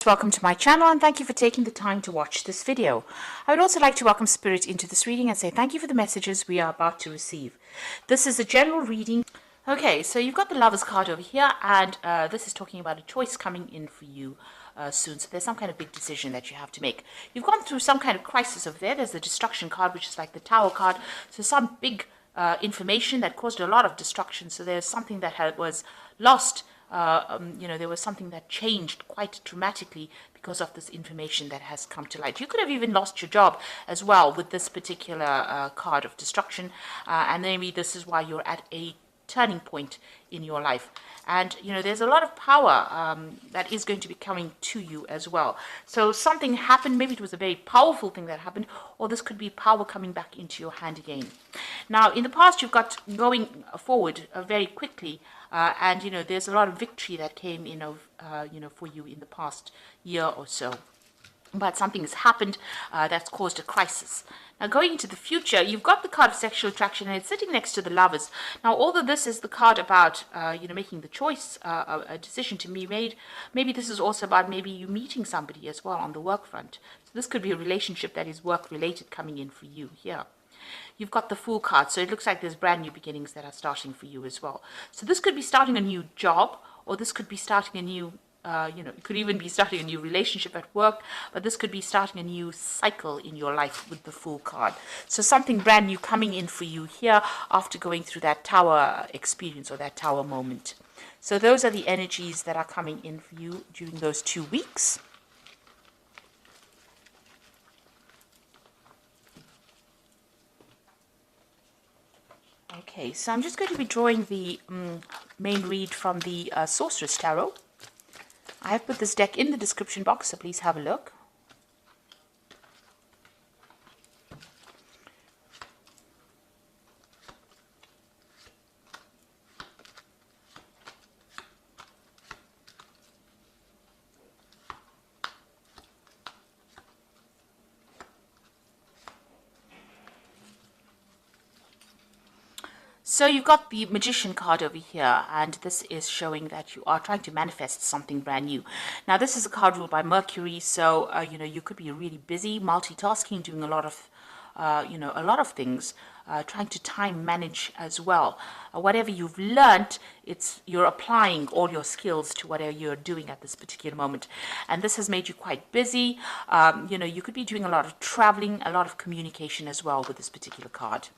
Welcome to my channel and thank you for taking the time to watch this video. I would also like to welcome Spirit into this reading and say thank you for the messages we are about to receive. This is a general reading. Okay, so you've got the Lovers card over here, and this is talking about a choice coming in for you soon. So there's some kind of big decision that you have to make. You've gone through some kind of crisis over there. There's the Destruction card, which is like the Tower card. So some big information that caused a lot of destruction. So there's something that was lost. There was something that changed quite dramatically because of this information that has come to light. You could have even lost your job as well with this particular card of destruction, and maybe this is why you're at a turning point in your life. And there's a lot of power that is going to be coming to you as well. So something happened, maybe it was a very powerful thing that happened, or this could be power coming back into your hand again. Now in the past, you've got going forward very quickly, and there's a lot of victory that came in for you in the past year or so. But something has happened that's caused a crisis. Now, going into the future, you've got the card of sexual attraction, and it's sitting next to the Lovers. Now, although this is the card about, making the choice, a decision to be made, maybe this is also about maybe you meeting somebody as well on the work front. So this could be a relationship that is work-related coming in for you here. You've got the Fool card, so it looks like there's brand new beginnings that are starting for you as well. So this could be starting a new job, or this could be starting a new it could even be starting a new relationship at work, but this could be starting a new cycle in your life with the Fool card. So something brand new coming in for you here after going through that Tower experience or that Tower moment. So those are the energies that are coming in for you during those 2 weeks. Okay, so I'm just going to be drawing the main read from the Sorceress Tarot. I have put this deck in the description box, so please have a look. So you've got the Magician card over here, and this is showing that you are trying to manifest something brand new. Now, this is a card ruled by Mercury, so, you could be really busy, multitasking, doing a lot of things, trying to time manage as well. Whatever you've learned, you're applying all your skills to whatever you're doing at this particular moment. And this has made you quite busy. You could be doing a lot of traveling, a lot of communication as well with this particular card.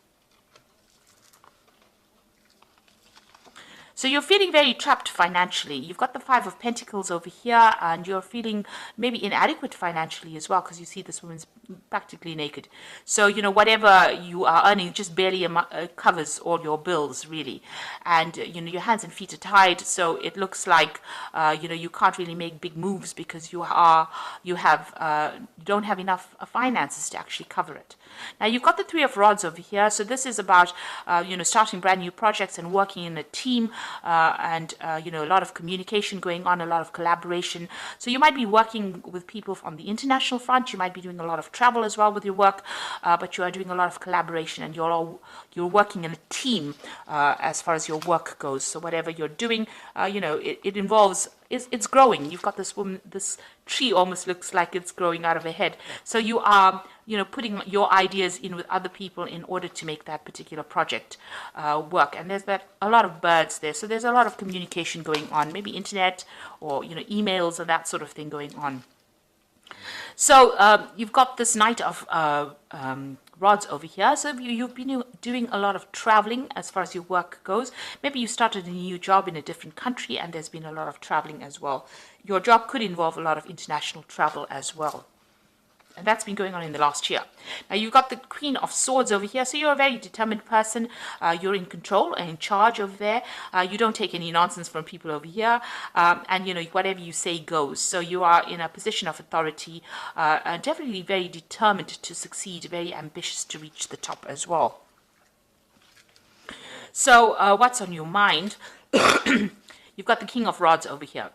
So you're feeling very trapped financially. You've got the Five of Pentacles over here, and you're feeling maybe inadequate financially as well, because you see this woman's practically naked. So, whatever you are earning just barely covers all your bills, really. And, your hands and feet are tied, so it looks like, you can't really make big moves because you don't have enough finances to actually cover it. Now, you've got the Three of Rods over here, so this is about, starting brand new projects and working in a team, and a lot of communication going on, a lot of collaboration. So you might be working with people on the international front. You might be doing a lot of travel as well with your work, but you are doing a lot of collaboration, and you're working in a team as far as your work goes. So whatever you're doing, it involves. It's growing. You've got this woman, this tree almost looks like it's growing out of her head. So you are, putting your ideas in with other people in order to make that particular project work. And there's a lot of birds there. So there's a lot of communication going on, maybe internet or, emails and that sort of thing going on. So you've got this Knight of Rods over here. So you've been doing a lot of traveling as far as your work goes. Maybe you started a new job in a different country, and there's been a lot of traveling as well. Your job could involve a lot of international travel as well. And that's been going on in the last year. Now, you've got the Queen of Swords over here. So you're a very determined person. You're in control and in charge over there. You don't take any nonsense from people over here. And, whatever you say goes. So you are in a position of authority, definitely very determined to succeed, very ambitious to reach the top as well. So what's on your mind? You've got the King of Rods over here.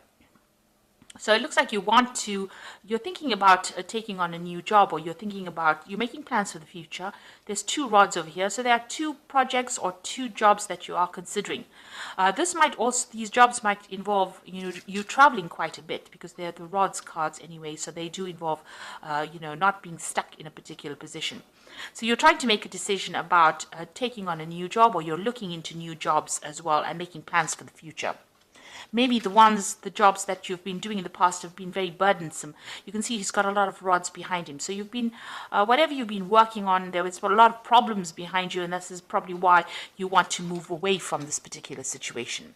So it looks like you're thinking about taking on a new job, or you're making plans for the future. There's two rods over here. So there are two projects or two jobs that you are considering. These jobs might involve, you traveling quite a bit, because they're the rods cards anyway. So they do involve, not being stuck in a particular position. So you're trying to make a decision about taking on a new job, or you're looking into new jobs as well and making plans for the future. Maybe the jobs that you've been doing in the past have been very burdensome. You can see he's got a lot of rods behind him. So whatever you've been working on, there was a lot of problems behind you, and this is probably why you want to move away from this particular situation.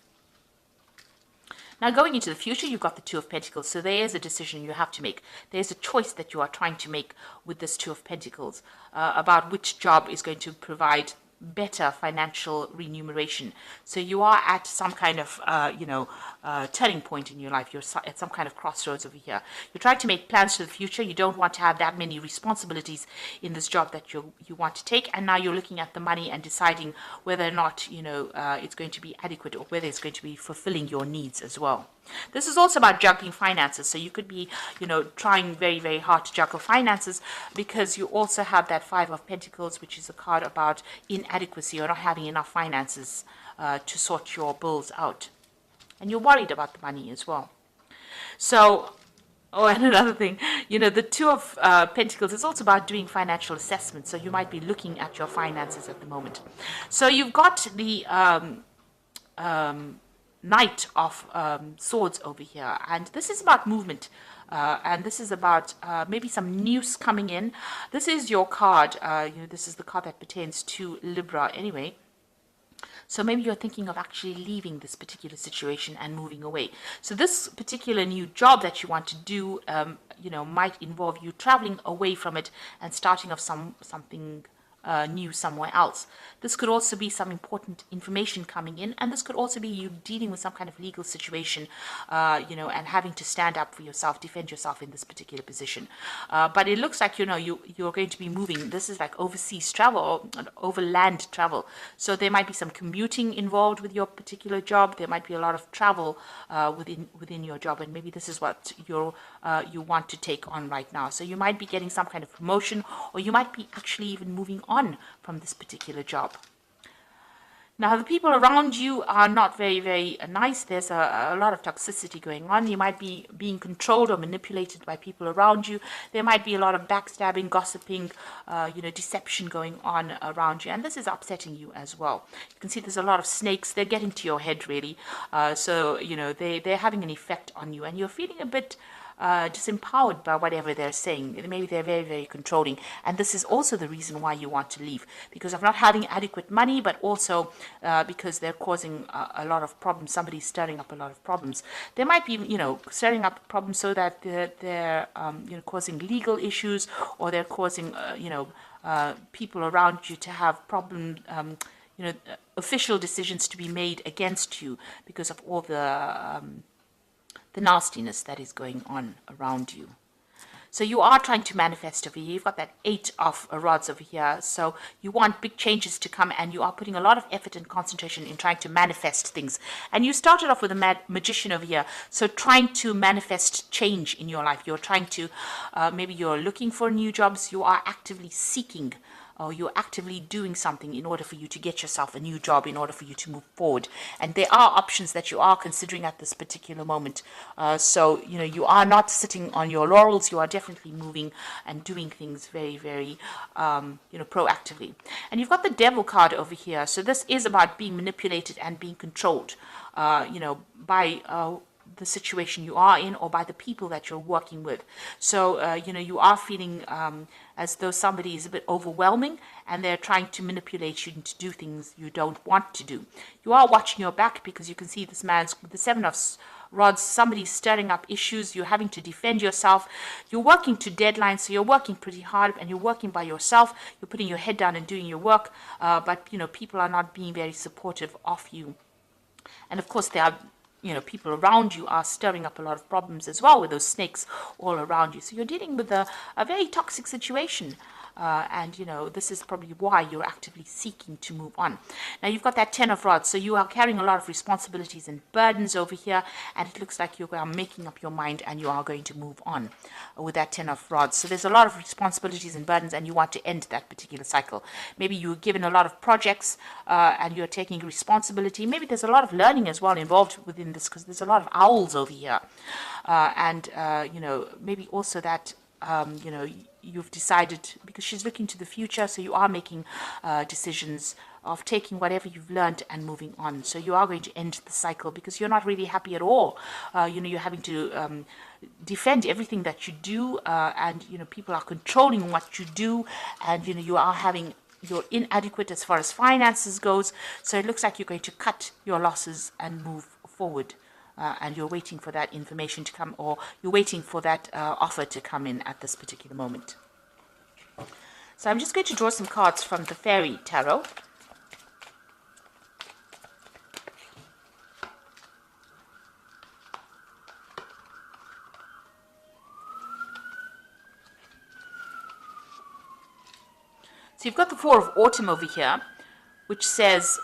Now, going into the future, you've got the Two of Pentacles. So there is a decision you have to make. There's a choice that you are trying to make with this Two of Pentacles about which job is going to provide better financial remuneration. So you are at some kind of, turning point in your life. You're at some kind of crossroads over here. You're trying to make plans for the future. You don't want to have that many responsibilities in this job that you want to take. And now you're looking at the money and deciding whether or not, it's going to be adequate, or whether it's going to be fulfilling your needs as well. This is also about juggling finances. So you could be, trying very, very hard to juggle finances, because you also have that Five of Pentacles, which is a card about inadequacy, or not having enough finances to sort your bills out. And you're worried about the money as well. So, and another thing, the Two of Pentacles is also about doing financial assessments. So you might be looking at your finances at the moment. So you've got the Knight of Swords over here, and this is about movement, and this is about maybe some news coming in. This is your card. This is the card that pertains to Libra anyway. So maybe you're thinking of actually leaving this particular situation and moving away. So this particular new job that you want to do, might involve you traveling away from it and starting off something new somewhere else. This could also be some important information coming in, and this could also be you dealing with some kind of legal situation, and having to stand up for yourself, defend yourself in this particular position. But it looks like, you're going to be moving. This is like overseas travel, or overland travel. So there might be some commuting involved with your particular job. There might be a lot of travel within your job, and maybe this is what you want to take on right now. So you might be getting some kind of promotion, or you might be actually even moving on from this particular job. Now, the people around you are not very, very nice. There's a lot of toxicity going on. You might be being controlled or manipulated by people around you. There might be a lot of backstabbing, gossiping, deception going on around you. And this is upsetting you as well. You can see there's a lot of snakes. They're getting to your head, really. They're having an effect on you. And you're feeling a bit disempowered by whatever they're saying. Maybe they're very, very controlling. And this is also the reason why you want to leave, because of not having adequate money, but also because they're causing a lot of problems. Somebody's stirring up a lot of problems. They might be, stirring up problems so that they're causing legal issues, or they're causing, people around you to have problems, official decisions to be made against you because of all the nastiness that is going on around you. So you are trying to manifest over here. You've got that Eight of Rods over here. So you want big changes to come, and you are putting a lot of effort and concentration in trying to manifest things. And you started off with a Magician over here. So trying to manifest change in your life. You're trying to, maybe you're looking for new jobs. You are actively seeking, or you're actively doing something in order for you to get yourself a new job, in order for you to move forward. And there are options that you are considering at this particular moment. So, you are not sitting on your laurels. You are definitely moving and doing things very, very, proactively. And you've got the Devil card over here. So this is about being manipulated and being controlled, by the situation you are in, or by the people that you're working with. So, you are feeling as though somebody is a bit overwhelming, and they're trying to manipulate you to do things you don't want to do. You are watching your back, because you can see this man's with the Seven of Rods. Somebody's stirring up issues. You're having to defend yourself. You're working to deadlines, so you're working pretty hard, and you're working by yourself. You're putting your head down and doing your work, but people are not being very supportive of you. And of course, there are people around you are stirring up a lot of problems as well, with those snakes all around you. So you're dealing with a very toxic situation. and this is probably why you're actively seeking to move on. Now you've got that 10 of rods, so you are carrying a lot of responsibilities and burdens over here, and it looks like you are making up your mind and you are going to move on with that 10 of rods. So there's a lot of responsibilities and burdens, and you want to end that particular cycle. Maybe you were given a lot of projects and you're taking responsibility. Maybe there's a lot of learning as well involved within this, because there's a lot of owls over here, and maybe also that you've decided, because she's looking to the future, so you are making decisions of taking whatever you've learned and moving on. So you are going to end the cycle because you're not really happy at all. You're having to defend everything that you do, and people are controlling what you do, and you're inadequate as far as finances goes. So it looks like you're going to cut your losses and move forward. And you're waiting for that information to come, or you're waiting for that offer to come in at this particular moment. So I'm just going to draw some cards from the Fairy Tarot. So you've got the Four of Autumn over here, which says,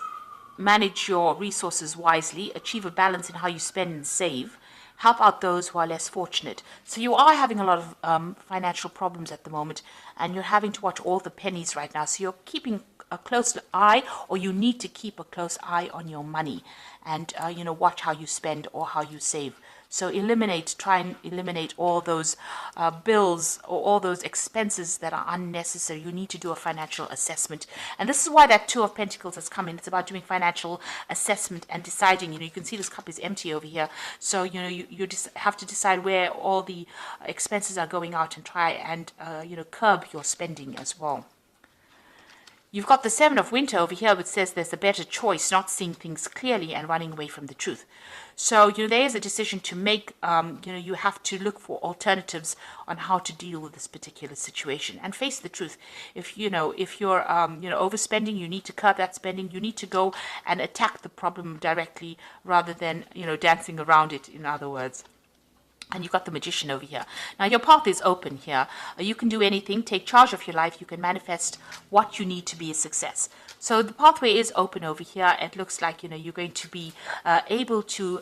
manage your resources wisely, achieve a balance in how you spend and save, help out those who are less fortunate. So you are having a lot of financial problems at the moment, and you're having to watch all the pennies right now. So you're keeping a close eye, or you need to keep a close eye on your money, and watch how you spend or how you save. So try and eliminate all those bills or all those expenses that are unnecessary. You need to do a financial assessment. And this is why that Two of Pentacles has come in. It's about doing financial assessment and deciding, you can see this cup is empty over here. So, you just have to decide where all the expenses are going out, and try and, curb your spending as well. You've got the Seven of Winter over here, which says there's a better choice, not seeing things clearly and running away from the truth. So, there is a decision to make. You have to look for alternatives on how to deal with this particular situation and face the truth. If you're overspending, you need to curb that spending. You need to go and attack the problem directly rather than, dancing around it, in other words. And you've got the Magician over here. Now, your path is open here. You can do anything. Take charge of your life. You can manifest what you need to be a success. So the pathway is open over here. It looks like, you're going to be able to,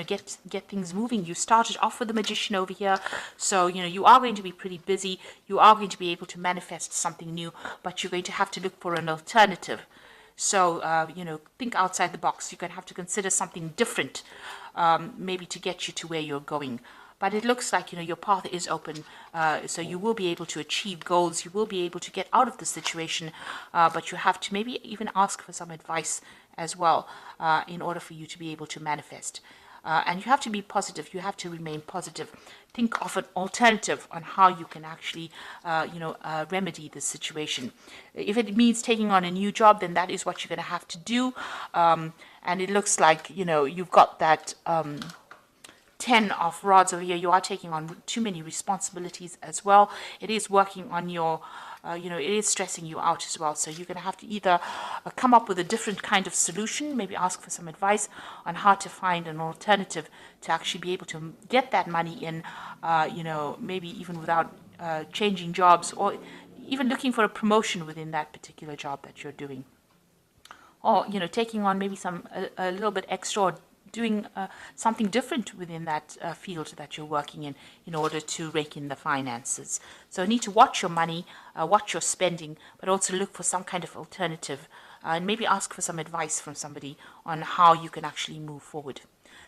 get things moving. You started off with the Magician over here. So, you are going to be pretty busy. You are going to be able to manifest something new, but you're going to have to look for an alternative. So, think outside the box. You're going to have to consider something different, maybe to get you to where you're going. But it looks like, your path is open, so you will be able to achieve goals. You will be able to get out of the situation, but you have to maybe even ask for some advice as well in order for you to be able to manifest. And you have to be positive. You have to remain positive. Think of an alternative on how you can actually, remedy this situation. If it means taking on a new job, then that is what you're going to have to do. And it looks like, you've got that 10 of rods over here. You are taking on too many responsibilities as well. It is working on your, it is stressing you out as well. So you're going to have to either come up with a different kind of solution, maybe ask for some advice on how to find an alternative to actually be able to get that money in, maybe even without changing jobs, or even looking for a promotion within that particular job that you're doing. Or, taking on maybe a little bit extra, or doing something different within that field that you're working in order to rake in the finances. So you need to watch your money, watch your spending, but also look for some kind of alternative, and maybe ask for some advice from somebody on how you can actually move forward.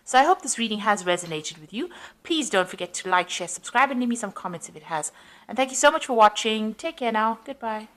So I hope this reading has resonated with you. Please don't forget to like, share, subscribe, and leave me some comments if it has. And thank you so much for watching. Take care now. Goodbye.